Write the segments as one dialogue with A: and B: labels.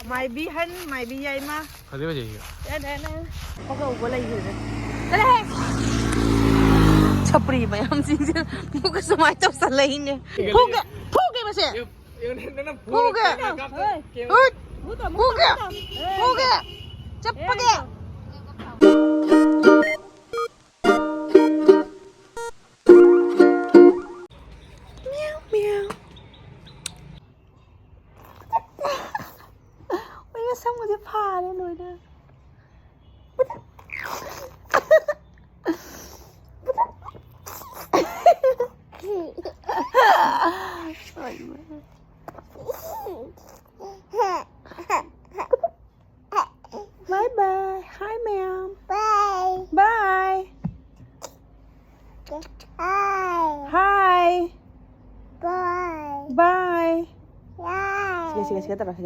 A: माइबी हन माइबी याई मा
B: खदे बजे
A: दे ओके उबो लई हे चले हे छपरी मयाम सिंह मुक समाय तो सलई ने फूके बसे फूके फूके चप्पके xong rồi phà lên rồi nè bye bye hi ma'am bye bye hi bye bye sige tập hi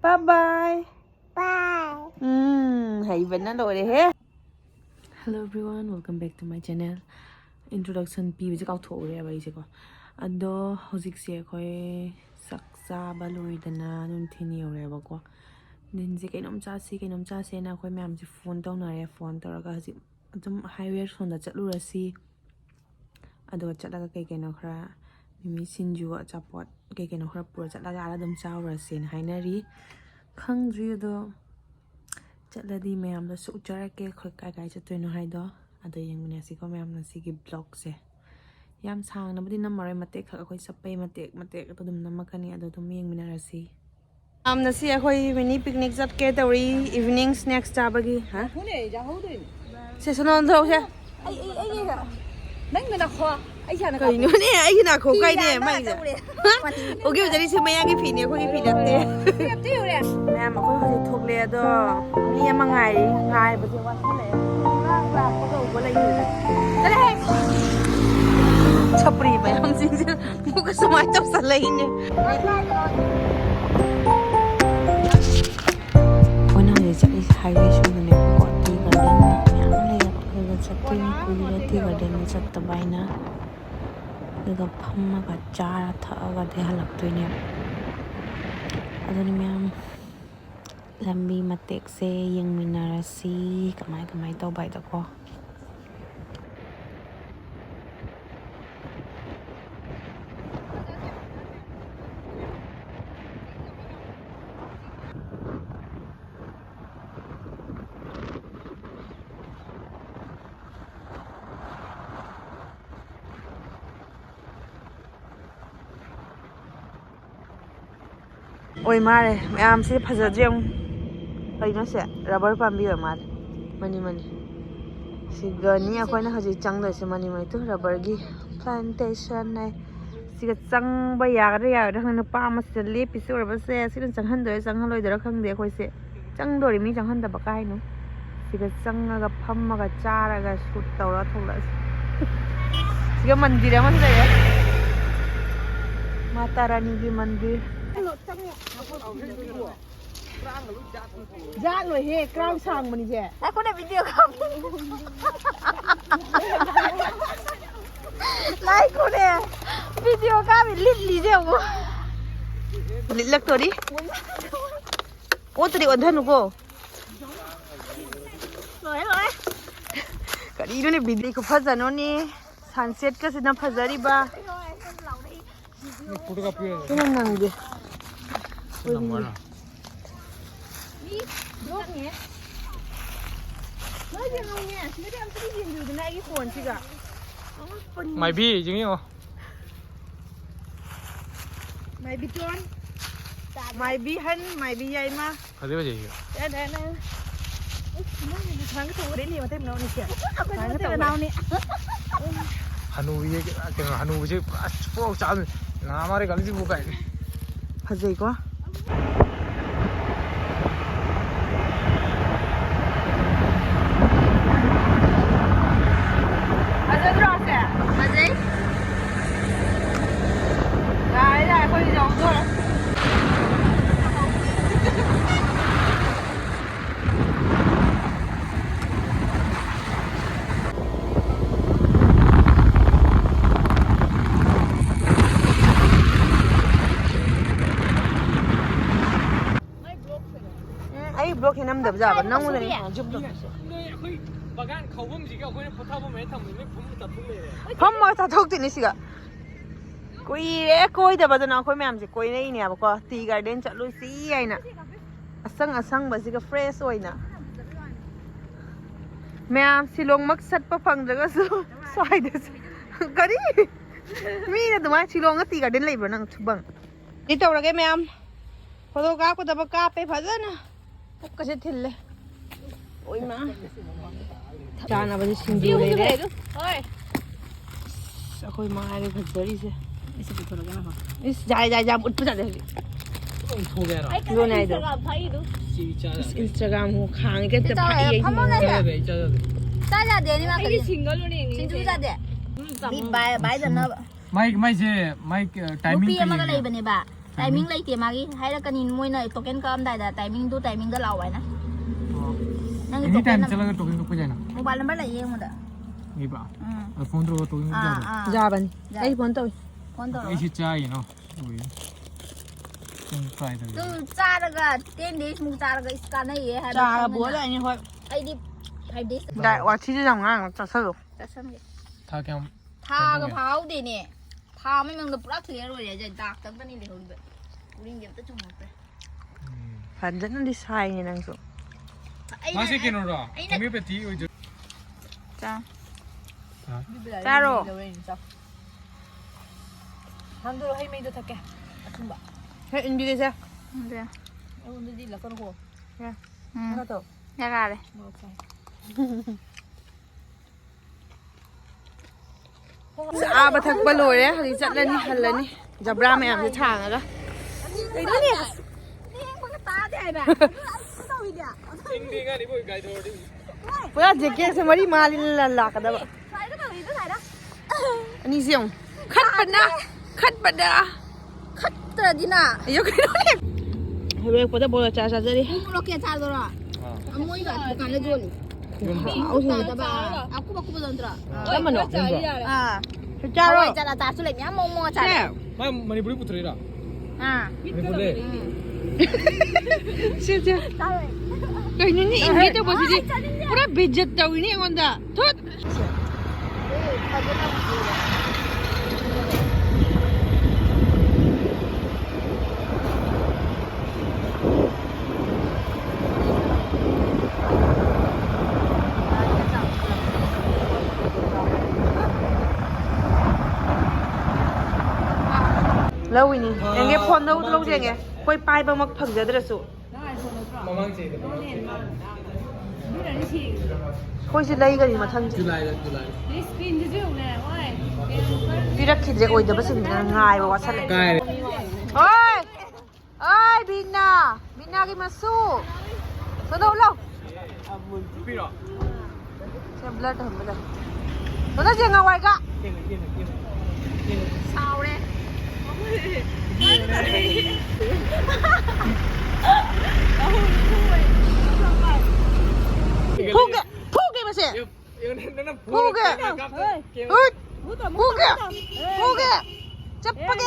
A: bye bye hay vẫn nó rồi đấy hết. Hello everyone, welcome back to my channel. Introduction pi với câu thủ đấy bây giờ có ado hojik se khoi saksa baloi dana nun thini ore ba ko nin je kainom cha se na khoi mam ji phone tong na re phone tor ga ji adum highway son da chatlu ra si ado chatla kai kai no khra mimi sinju a chapot kai kai no khra pur chatla ga adum chaw ra sin hainari khang ji do chatla di mam da su chara ke khoi kai kai chatoi no hai do ado yang ne si ko mam na si gi blog se yam sang na badi namare matek kha khoi sapai matek to dum namakani ado dum yeng mina rasi amna si khoi mini picnic jat ke tawri evening snacks cha bagi ha hune ja ho de se sonon tho se ai nang na kho ai cha na kai no ne ai na kho kai ne mai ja okay jari se maya gi phi ne khoi gi phi latte te yo le ma'am khoi khoi thok le do mi ama ngai ba je wa se le la ko ko lai ni chale छपरी मयाम सिंह मुक समाय तो सलई ने ओना ये चली highway show ने को टी गार्डन याम ले ग चक्की ने कुली टी गार्डन में चत बाइना लगा फम्मा का चार थगा दे हलक तो ने अदनी मयाम लंबी मतेक से यंग मिनारसी कमाई तो बाय तो को ओइ मारे मैम से फजद्रेम कइनो से रबर पाम्बी हो मारे मनी सिगनी अखोइना हजि चंग दसे मनी तो रबर गी प्लांटेशन नै सिग चंग बा यागरे हन पाम से लेपि से ओरब से सिन चंगहन दो चंगहन दर खंगदे अखोइ से चंग दोरि मी चंगहन दब काइनो सिग चंगगा फम्मगा चारगा शूट तौरा थोला सिग मंदिर अमन दे माता रानी की मंदिर जा rồi he crown sang mình je ai có video không like cô nè video ka bị lít lì je cô lít lắc tôi đi ô tôi đi ổn thân cô rồi cái đi nó này video của phát ra nó nè sunset cái gì nó phát ra đi ba cái này nằng gì
B: mày bi chứ nhỉ
A: mày bi tuan mày bi hân mày bi yayi ma
B: khade bजे
A: đây thằng cái thằng đấy liều thêm nó này kìa thằng cái nào này
B: hanu ये cái hanu chứ pro chả ना हमारे गली से वो का है
A: फंसे को ꯅꯝꯗꯕ ꯖꯥꯕ ꯅꯪꯉꯣꯟꯗꯅꯤ ꯖꯨꯝꯗꯣ
B: ꯑꯩꯈꯣꯏ ꯕꯒꯥꯟ ꯈꯧꯐꯝꯁꯤꯒ ꯑꯩꯈꯣꯏꯅ ꯄꯣꯊꯥꯐꯝ ꯍꯦꯛ ꯊꯝꯕꯅꯤ ꯐꯝ ꯆꯠꯊꯣꯛ ꯂꯩꯔꯦ
A: ꯐꯝꯃꯒ ꯆꯥꯊꯣꯛꯇꯣꯏꯅꯤ ꯁꯤꯒ ꯀꯨꯏꯔꯦ ꯀꯣꯏꯗꯕꯗꯨꯅ ꯑꯩꯈꯣꯏ ꯃꯌꯥꯝꯁꯦ ꯀꯣꯏꯅꯩꯅꯦꯕꯀꯣ ꯇꯤ ꯒꯥꯔꯗꯦꯟ ꯆꯠꯂꯨꯁꯤ ꯍꯥꯏꯅ ꯑꯁꯪꯕꯁꯤꯒ ꯐ꯭ꯔꯦꯁ ꯑꯣꯏꯅ ꯃꯌꯥꯝ ꯁꯤꯂꯣꯡꯃꯛ ꯆꯠꯄ ꯐꯪꯗ꯭ꯔꯒꯁꯨ ꯁ꯭ꯋꯥꯏꯗꯁꯨ ꯀꯔꯤ ꯃꯤꯅ ꯑꯗꯨꯃꯥꯏꯅ ꯁꯤꯂꯣꯡꯒ ꯇꯤ ꯒꯥꯔꯗꯦꯟ ꯂꯩꯕ꯭ꯔꯣ ꯅꯪ ꯊꯨꯕꯪ ꯁꯤ ꯇꯧꯔꯒꯦ ꯃꯌꯥꯝ ꯐꯣꯇꯣ ꯀꯥꯞꯀꯗꯕ ꯀꯥꯞꯄꯦ ꯐꯖꯅ ꯄꯨꯛꯀꯁꯦ ꯊꯤꯜꯂꯦ ꯑꯣꯏꯃ ꯆꯥꯅꯕꯁꯦ ꯁꯤꯡꯖꯨ ꯂꯩꯔꯦ ꯑꯩꯈꯣꯏ ꯃꯉꯥꯏꯔꯦ ꯐꯖꯔꯤꯁꯦ ꯏꯁ ꯌꯥꯏ ꯌꯥꯝ ꯎꯠꯄ ꯆꯠꯂꯦ ꯍꯧꯖꯤꯛ ꯂꯣꯟ ꯍꯥꯏꯗꯣ 인스타그램 강의가 때 파이에
C: 짜자대 아니면 그 진주 짜대 미 말잖아
B: 마이제 마이 타이밍
C: 루피 아마가 레이버네바 타이밍 레이테 마기 하이라까니 모이나 토켄 까암다이다 타이밍도 타이밍도 라와이나 ꯅꯪ
B: एनी टाइम चलागा टोकन को जाना
C: मोबाइल नंबर लइए मुदा
B: 이봐 फोन 또 टोकन को जाना
A: 자반 에이 폰 또
C: 폰 또
B: 이시 짜이 너 오이 좀 트라이 더
C: 그 짜라가 10 days 무 짜라가 있까나예 하다
A: 자 뭐래 아니 헐
C: 아이디 5 days
A: 나 와치지 장난 짰어요
C: 짜sam게
B: 다 그냥
C: 타가 파우데네 파면은 뿌라 트레로야 이제 딱 땅바니 레호리베 우린 gem도 좀 먹대
A: 반전은 디사인이 낭소
B: 맛있게 놀아 거기 배티 오이
A: 자 짜로
C: 한도로 할매도 탈게 아침바
A: 해 준비되세요
C: 네
A: 오늘이 라커고 야
C: 응
A: 하나 더
C: 야가래
A: 아바 탁바 로래 하리 ꯆꯠꯂꯅꯤ ꯍꯜꯂꯅꯤ ꯖꯕ꯭ꯔꯥ ꯃꯌꯥꯝꯁꯦ ꯊꯥꯡꯉꯒ ꯀꯩꯅꯣꯅꯦ
B: ꯏꯪꯗꯤꯒꯥꯅꯤ ꯕꯣꯏ ꯒꯥꯏ ꯊꯧꯔꯗꯤ
A: ꯄꯨꯔꯥ ꯖꯦꯀꯦꯠꯁꯦ ꯃꯔꯤ ꯃꯉꯥ ꯂꯥꯛꯀꯗꯕ ꯑꯅꯤꯁꯦ ꯌꯦꯡꯉꯨ ꯈꯠꯄꯗ
C: ꯈꯠꯇ꯭ꯔꯗꯤꯅ
A: ꯑꯌꯣ ꯀꯩꯅꯣꯅꯦ ꯍꯦꯔꯣꯏꯛꯄꯗ ꯕꯣꯜ ꯆꯥꯖꯔꯤ
C: ꯀꯣꯀꯦ ꯆꯥꯗꯣꯔꯣ ꯑꯃꯣꯏꯒ ꯗꯨꯀꯥꯟꯗ ꯌꯣꯜꯂꯤ ꯍꯥꯎꯗꯕ ꯑꯀꯨꯞꯄ ꯅꯠꯇ꯭ꯔꯣ
A: ꯀꯔꯝꯕꯅꯣ
C: ꯆꯥꯔꯣ ꯆꯥꯔ ꯆꯥꯁꯨ ꯂꯩ ꯃꯌꯥꯝ ꯃꯣꯃꯣ ꯆꯥꯔꯦ
B: ꯃꯥ ꯃꯅꯤꯄꯨꯔꯤ ꯄꯨꯊꯣꯛꯏꯔꯥ
C: ꯃꯅꯤꯄꯨꯔꯤ
A: ꯁꯦ ꯀꯩꯅꯣꯅꯦ ꯏꯟꯒꯦ ꯇꯧꯕꯁꯤꯗꯤ ꯄꯨꯔꯥ ꯕꯤꯖꯠ ꯇꯧꯏꯅꯦ ꯑꯩꯉꯣꯟꯗ ꯊꯨꯠ ꯂꯧꯏꯅꯤ ꯌꯦꯡꯒꯦ ꯐꯣꯟ ꯂꯧꯖꯒꯦ ꯑꯩꯈꯣꯏ ꯄꯥꯏꯕꯃꯛ ꯐꯪꯖꯗ꯭ꯔꯁꯨ ꯑꯩꯈꯣꯏꯁꯤ ꯂꯩꯒꯅꯤ ꯃꯊꯪꯁꯦ ꯄꯤꯔꯛꯈꯤꯗ꯭ꯔꯦ ꯑꯣꯏꯗꯕꯁꯤꯡꯗꯨꯅ ꯉꯥꯏꯕ ꯋꯥꯠꯁꯜꯂꯦ ꯍꯣꯏ ꯑꯣꯏ ꯕꯤꯅꯥꯒꯤ ꯃꯁꯨ ꯁꯣꯅꯧ ꯂꯧ ꯁꯦ ꯕ꯭ꯂꯔ ꯇꯧꯍꯟꯕꯗ ꯁꯣꯅ ꯁꯦ ꯉꯥꯋꯥꯏꯒ ꯁꯥꯎꯔꯦ 푸게 마세 푸게 ጨಪ್ಪ게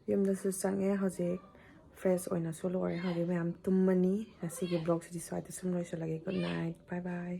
A: ꯌꯨꯝꯗꯁꯨ ꯆꯪꯉꯦ ꯍꯧꯖꯤꯛ ꯐ꯭ꯔꯦꯁ ꯑꯣꯏꯅꯁꯨ ꯂꯣꯏꯔꯦ ꯍꯧꯖꯤꯛ ꯃꯌꯥꯝ ꯇꯨꯝꯃꯅꯤ ꯉꯁꯤꯒꯤ ꯕ꯭ꯂꯣꯒꯁꯤꯗꯤ ꯁ꯭ꯋꯥꯏꯗ ꯁꯨꯝ ꯂꯣꯏꯁꯤꯜꯂꯒꯦ ꯒꯨꯗ ꯅꯥꯏꯠ ꯕꯥꯏ ꯕꯥꯏ